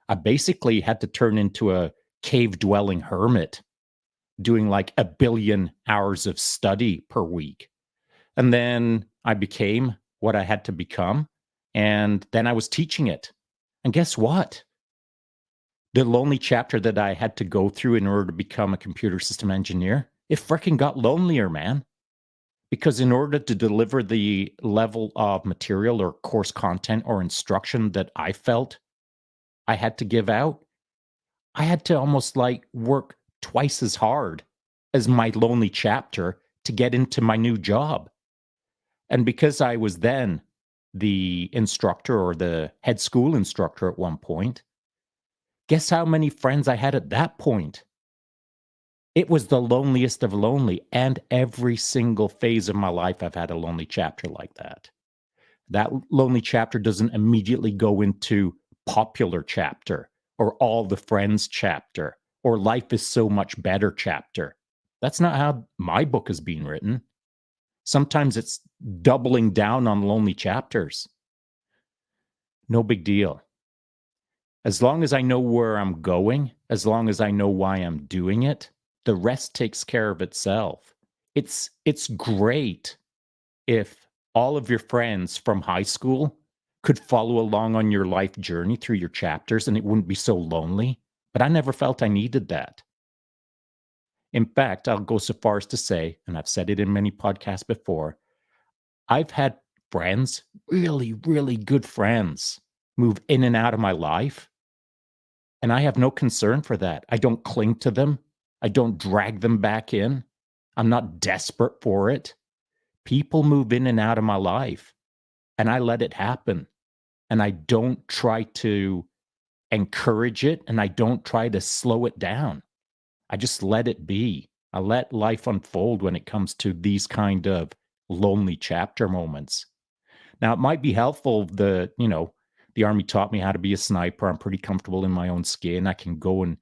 I basically had to turn into a cave-dwelling hermit, doing like 1 billion hours of study per week. And then I became what I had to become, and then I was teaching it. And guess what? The lonely chapter that I had to go through in order to become a computer system engineer, it freaking got lonelier, man. Because in order to deliver the level of material or course content or instruction that I felt I had to give out, I had to almost like work twice as hard as my lonely chapter to get into my new job. And because I was then the instructor or the head school instructor at one point, guess how many friends I had at that point? It was the loneliest of lonely, and every single phase of my life I've had a lonely chapter like that. That lonely chapter doesn't immediately go into popular chapter or all the friends chapter or life is so much better chapter. That's not how my book is being written. Sometimes it's doubling down on lonely chapters. No big deal. As long as I know where I'm going, as long as I know why I'm doing it, the rest takes care of itself. It's great if all of your friends from high school could follow along on your life journey through your chapters and it wouldn't be so lonely. But I never felt I needed that. In fact, I'll go so far as to say, and I've said it in many podcasts before, I've had friends, really, really good friends, move in and out of my life. And I have no concern for that. I don't cling to them. I don't drag them back in. I'm not desperate for it. People move in and out of my life, and I let it happen. And I don't try to encourage it, and I don't try to slow it down. I just let it be. I let life unfold when it comes to these kind of lonely chapter moments. Now, it might be helpful that, the Army taught me how to be a sniper. I'm pretty comfortable in my own skin. I can go and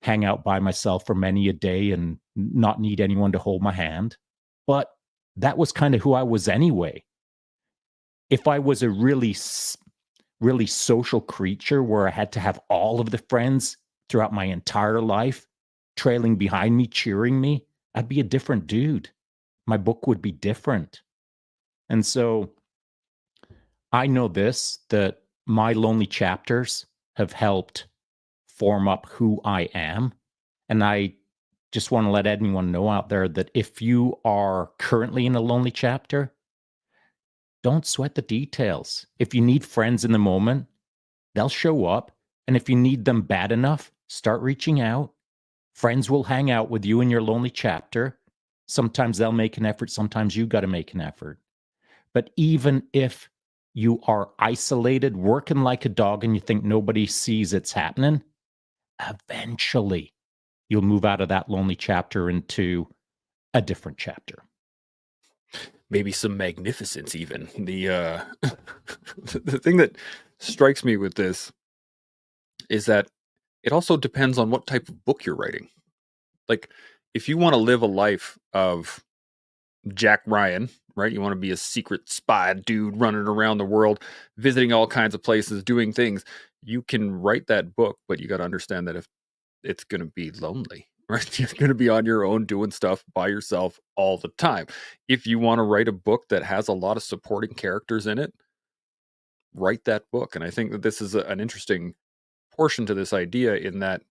hang out by myself for many a day and not need anyone to hold my hand. But that was kind of who I was anyway. If I was a really social creature where I had to have all of the friends throughout my entire life trailing behind me, cheering me, I'd be a different dude. My book would be different. And so I know this, that my lonely chapters have helped form up who I am. And I just want to let anyone know out there that if you are currently in a lonely chapter, don't sweat the details. If you need friends in the moment, they'll show up. And if you need them bad enough, start reaching out. Friends will hang out with you in your lonely chapter. Sometimes they'll make an effort. Sometimes you got to make an effort. But even if you are isolated, working like a dog, and you think nobody sees it's happening, eventually you'll move out of that lonely chapter into a different chapter. Maybe some magnificence even. The the thing that strikes me with this is that it also depends on what type of book you're writing. Like, if you want to live a life of Jack Ryan, right? You want to be a secret spy dude running around the world, visiting all kinds of places, doing things. You can write that book, but you got to understand that if it's going to be lonely, right? You're going to be on your own doing stuff by yourself all the time. If you want to write a book that has a lot of supporting characters in it, write that book. And I think that this is an interesting portion to this idea, in that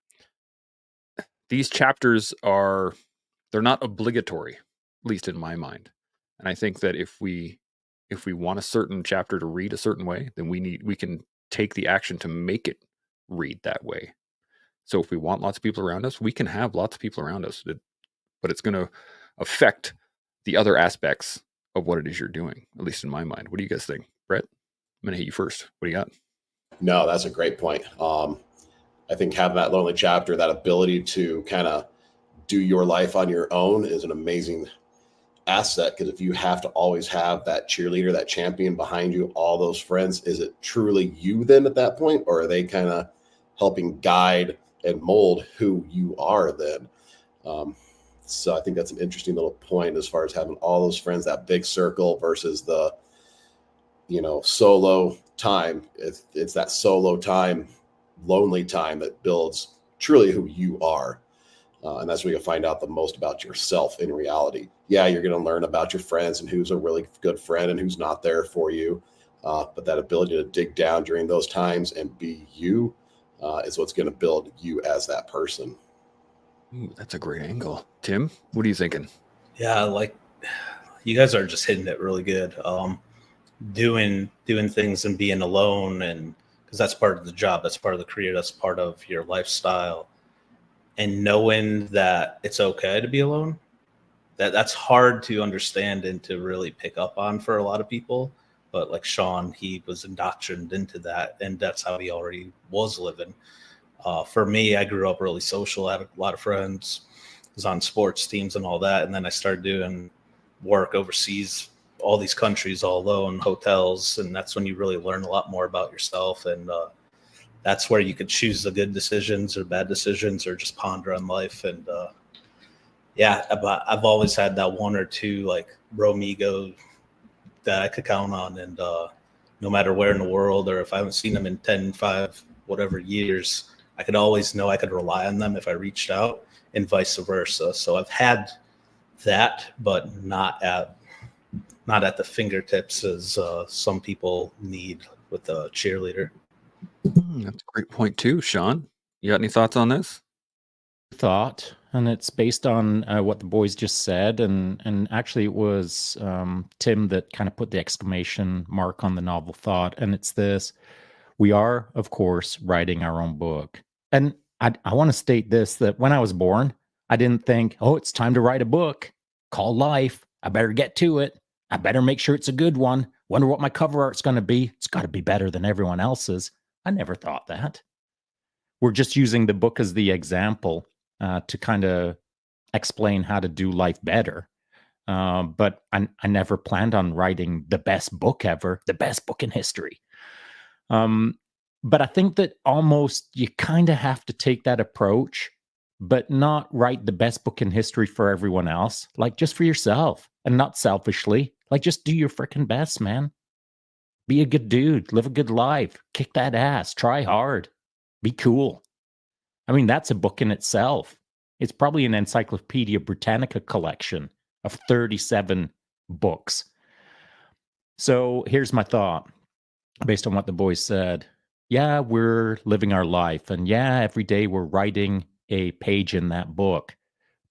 these chapters they're not obligatory, at least in my mind. And I think that if we want a certain chapter to read a certain way, then we can take the action to make it read that way. So if we want lots of people around us, we can have lots of people around us, but it's going to affect the other aspects of what it is you're doing, at least in my mind. What do you guys think? Brett, I'm going to hit you first. What do you got? No, that's a great point. I think having that lonely chapter, that ability to kind of do your life on your own, is an amazing asset. Because if you have to always have that cheerleader, that champion behind you, all those friends, is it truly you then at that point? Or are they kind of helping guide and mold who you are then? So I think that's an interesting little point as far as having all those friends, that big circle versus the, solo time. It's that solo time, lonely time that builds truly who you are. And that's where you'll find out the most about yourself in reality. Yeah, you're going to learn about your friends and who's a really good friend and who's not there for you. But that ability to dig down during those times and be you is what's going to build you as that person. Ooh, that's a great angle. Tim, what are you thinking? Yeah, like you guys are just hitting it really good. Doing things and being alone, and because that's part of the job, that's part of the career, that's part of your lifestyle. And knowing that it's okay to be alone, that's hard to understand and to really pick up on for a lot of people. But like Shaun, he was indoctrinated into that, and that's how he already was living. For me, I grew up really social. I had a lot of friends, was on sports teams and all that. And then I started doing work overseas, all these countries, all alone, hotels. And that's when you really learn a lot more about yourself. And that's where you could choose the good decisions or bad decisions, or just ponder on life. And I've always had that one or two like Romigo that I could count on. And no matter where in the world, or if I haven't seen them in 10, 5, whatever years, I could always know I could rely on them if I reached out, and vice versa. So I've had that, but not at the fingertips as some people need with a cheerleader. That's a great point too, Shaun. You got any thoughts on this? Thought, and it's based on what the boys just said, and actually it was Tim that kind of put the exclamation mark on the novel thought, and it's this: we are, of course, writing our own book. And I want to state this, that when I was born, I didn't think, oh, it's time to write a book called life. I better get to it. I better make sure it's a good one. Wonder what my cover art's going to be. It's got to be better than everyone else's. I never thought that. We're just using the book as the example to kind of explain how to do life better. But I never planned on writing the best book ever, the best book in history. But I think that almost you kind of have to take that approach but not write the best book in history for everyone else. Like, just for yourself, and not selfishly. Like, just do your freaking best, man. Be a good dude, live a good life, kick that ass, try hard, be cool. I mean, that's a book in itself. It's probably an Encyclopedia Britannica collection of 37 books. So here's my thought based on what the boys said. Yeah, we're living our life, and yeah, every day we're writing a page in that book.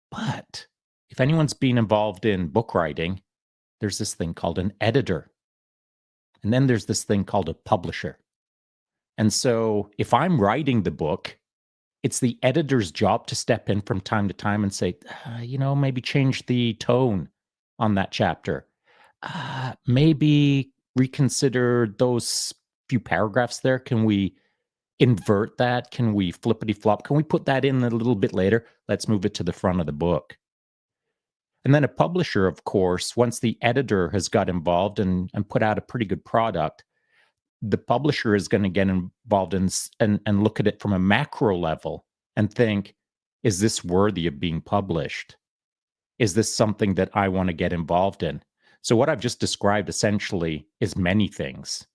But if anyone's been involved in book writing, there's this thing called an editor. And then there's this thing called a publisher. And so if I'm writing the book, it's the editor's job to step in from time to time and say, maybe change the tone on that chapter. Maybe reconsider those few paragraphs there. Can we invert that? Can we flippity flop? Can we put that in a little bit later? Let's move it to the front of the book. And then a publisher, of course, once the editor has got involved and put out a pretty good product, the publisher is going to get involved and look at it from a macro level and think, is this worthy of being published? Is this something that I want to get involved in? So what I've just described essentially is many things.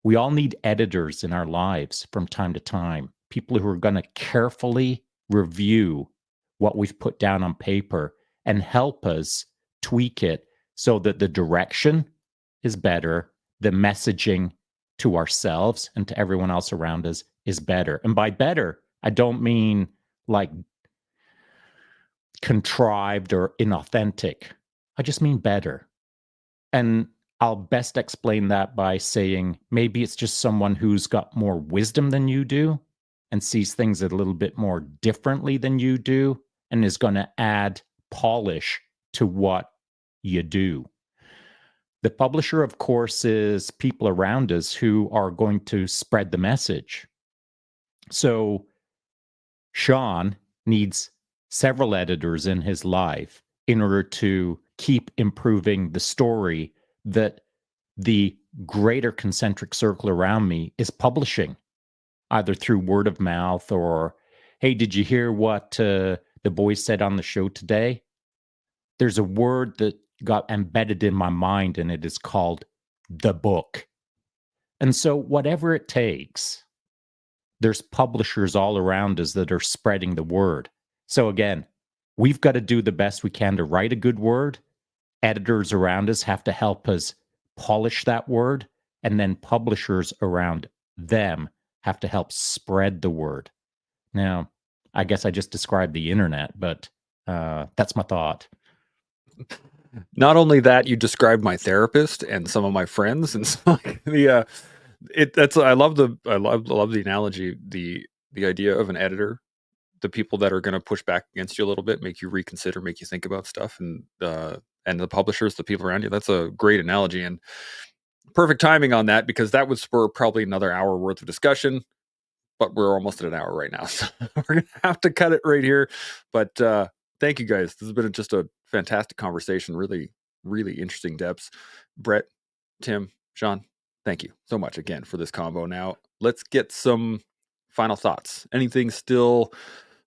We all need editors in our lives from time to time, people who are going to carefully review what we've put down on paper and help us tweak it so that the direction is better, the messaging to ourselves and to everyone else around us is better. And by better, I don't mean like contrived or inauthentic. I just mean better. And I'll best explain that by saying maybe it's just someone who's got more wisdom than you do and sees things a little bit more differently than you do and is going to add polish to what you do. The publisher, of course, is people around us who are going to spread the message. So Shaun needs several editors in his life in order to keep improving the story that the greater concentric circle around me is publishing, either through word of mouth or, hey, did you hear what the boys said on the show today? There's a word that got embedded in my mind, and it is called the book. And so whatever it takes, there's publishers all around us that are spreading the word. So again, we've got to do the best we can to write a good word. Editors around us have to help us polish that word, and then publishers around them have to help spread the word. Now, I guess I just described the internet, but that's my thought. Not only that, you described my therapist and some of my friends, and so like I love the analogy, the idea of an editor, the people that are going to push back against you a little bit, make you reconsider, make you think about stuff, and the publishers, the people around you. That's a great analogy and perfect timing on that, because that would spur probably another hour worth of discussion, but we're almost at an hour right now, so we're gonna have to cut it right here. But thank you guys. This has been just a fantastic conversation. Really, really interesting depths. Brett, Tim, Shaun, thank you so much again for this combo. Now let's get some final thoughts. Anything still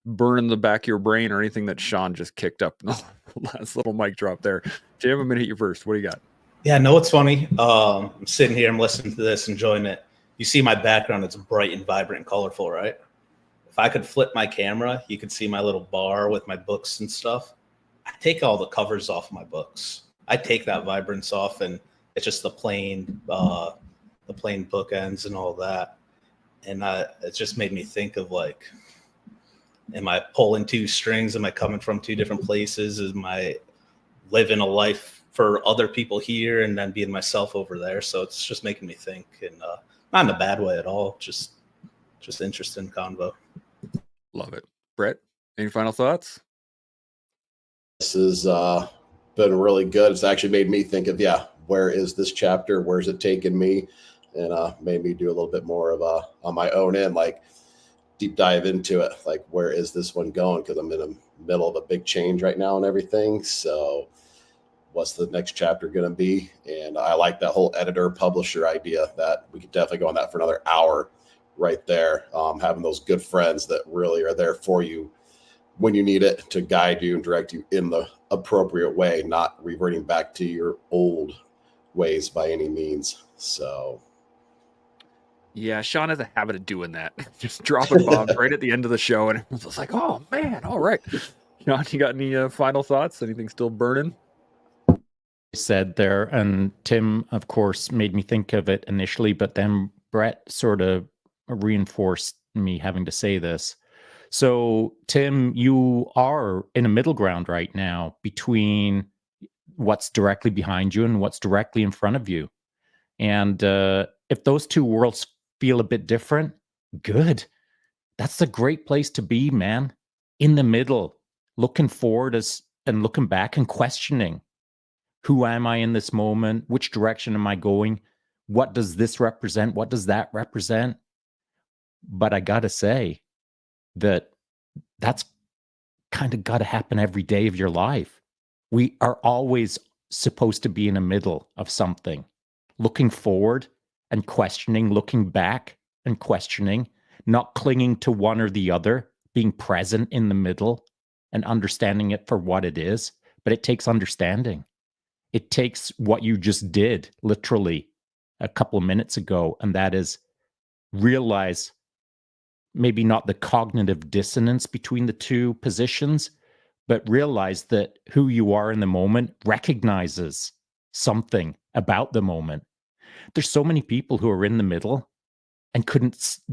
burning the back of your brain, or anything that Shaun just kicked up in the last little mic drop there? Tim, I'm gonna hit you first. What do you got? Yeah, no, it's funny. I'm sitting here, I'm listening to this, enjoying it. You see my background, it's bright and vibrant and colorful, right? If I could flip my camera, you could see my little bar with my books and stuff. I take all the covers off my books. I take that vibrance off, and it's just the plain bookends and all that. And it just made me think of, like, am I pulling two strings? Am I coming from two different places? Am I living a life for other people here and then being myself over there? So it's just making me think, and not in a bad way at all. Just interesting convo. Love it. Brett, any final thoughts? This has been really good. It's actually made me think of, where is this chapter? Where's it taken me? And made me do a little bit more of on my own end, like deep dive into it. Like, where is this one going? Because I'm in the middle of a big change right now and everything. So what's the next chapter going to be? And I like that whole editor publisher idea. That we could definitely go on that for another hour right there. Having those good friends that really are there for you when you need it to guide you and direct you in the appropriate way, not reverting back to your old ways by any means. So Yeah, Shaun has a habit of doing that. Just dropping bombs right at the end of the show, and everyone's just like, oh man, all right. Shaun, you got any final thoughts? Anything still burning? Said there, and Tim, of course, made me think of it initially, but then Brett sort of reinforced me having to say this. So, Tim, you are in a middle ground right now between what's directly behind you and what's directly in front of you. And if those two worlds feel a bit different, good. That's a great place to be, man. In the middle, looking forward and looking back and questioning. Who am I in this moment? Which direction am I going? What does this represent? What does that represent? But I got to say that that's kind of got to happen every day of your life. We are always supposed to be in the middle of something, looking forward and questioning, looking back and questioning, not clinging to one or the other, being present in the middle and understanding it for what it is. But it takes understanding. It takes what you just did literally a couple of minutes ago, and that is realize maybe not the cognitive dissonance between the two positions, but realize that who you are in the moment recognizes something about the moment. There's so many people who are in the middle and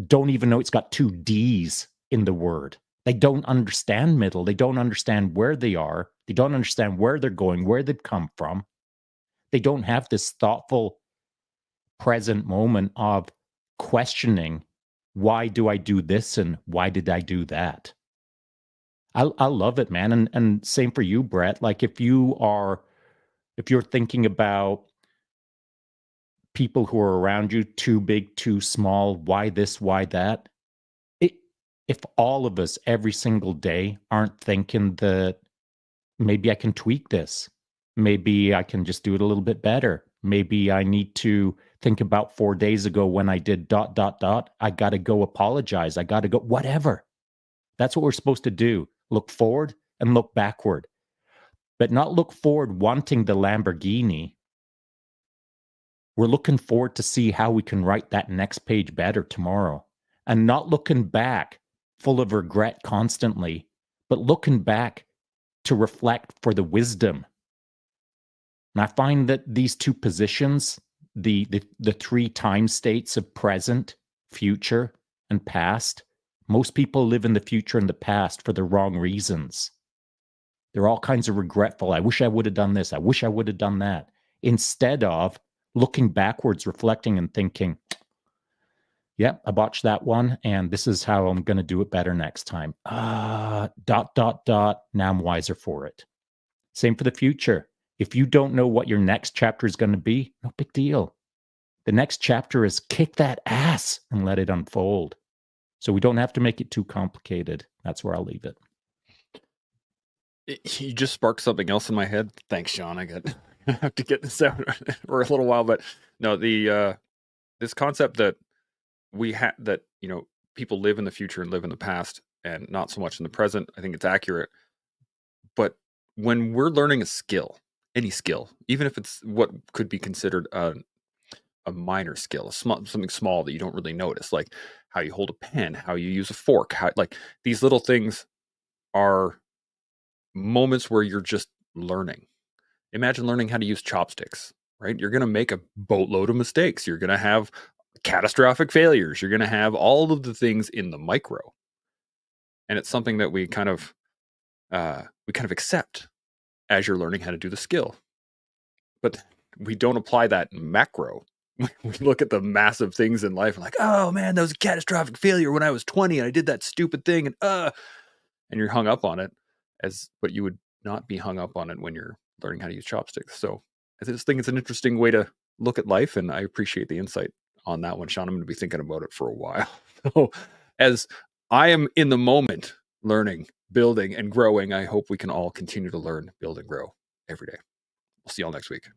don't even know it's got two D's in the word. They don't understand middle. They don't understand where they are. They don't understand where they're going, where they've come from. They don't have this thoughtful present moment of questioning, why do I do this and why did I do that? I love it, man. And same for you, Brett. Like if you're thinking about people who are around you, too big, too small, why this, why that? If all of us every single day aren't thinking that maybe I can tweak this, maybe I can just do it a little bit better. Maybe I need to think about 4 days ago when I did ... I got to go apologize. I got to go, whatever. That's what we're supposed to do. Look forward and look backward, but not look forward wanting the Lamborghini. We're looking forward to see how we can write that next page better tomorrow, and not looking back full of regret constantly, but looking back to reflect for the wisdom. And I find that these two positions, the three time states of present, future, and past, most people live in the future and the past for the wrong reasons. They're all kinds of regretful. I wish I would have done this. I wish I would have done that. Instead of looking backwards, reflecting and thinking, yep, I botched that one, and this is how I'm going to do it better next time. ... Now I'm wiser for it. Same for the future. If you don't know what your next chapter is going to be, no big deal. The next chapter is kick that ass and let it unfold. So we don't have to make it too complicated. That's where I'll leave it. You just sparked something else in my head. Thanks, Shaun. I have to get this out for a little while, but no, this concept that people live in the future and live in the past and not so much in the present, I think it's accurate. But when we're learning a skill, any skill, even if it's what could be considered a minor skill, something small that you don't really notice, like how you hold a pen, how you use a fork, like these little things are moments where you're just learning. Imagine learning how to use chopsticks, right? You're going to make a boatload of mistakes. You're going to have catastrophic failures. You're going to have all of the things in the micro. And it's something that we kind of accept as you're learning how to do the skill. But we don't apply that in macro. We look at the massive things in life and like, oh man, that was a catastrophic failure when I was 20 and I did that stupid thing and you're hung up on it, but you would not be hung up on it when you're learning how to use chopsticks. So I just think it's an interesting way to look at life, and I appreciate the insight on that one, Shaun. I'm going to be thinking about it for a while. So as I am in the moment learning, building, and growing, I hope we can all continue to learn, build, and grow every day. We'll see y'all next week.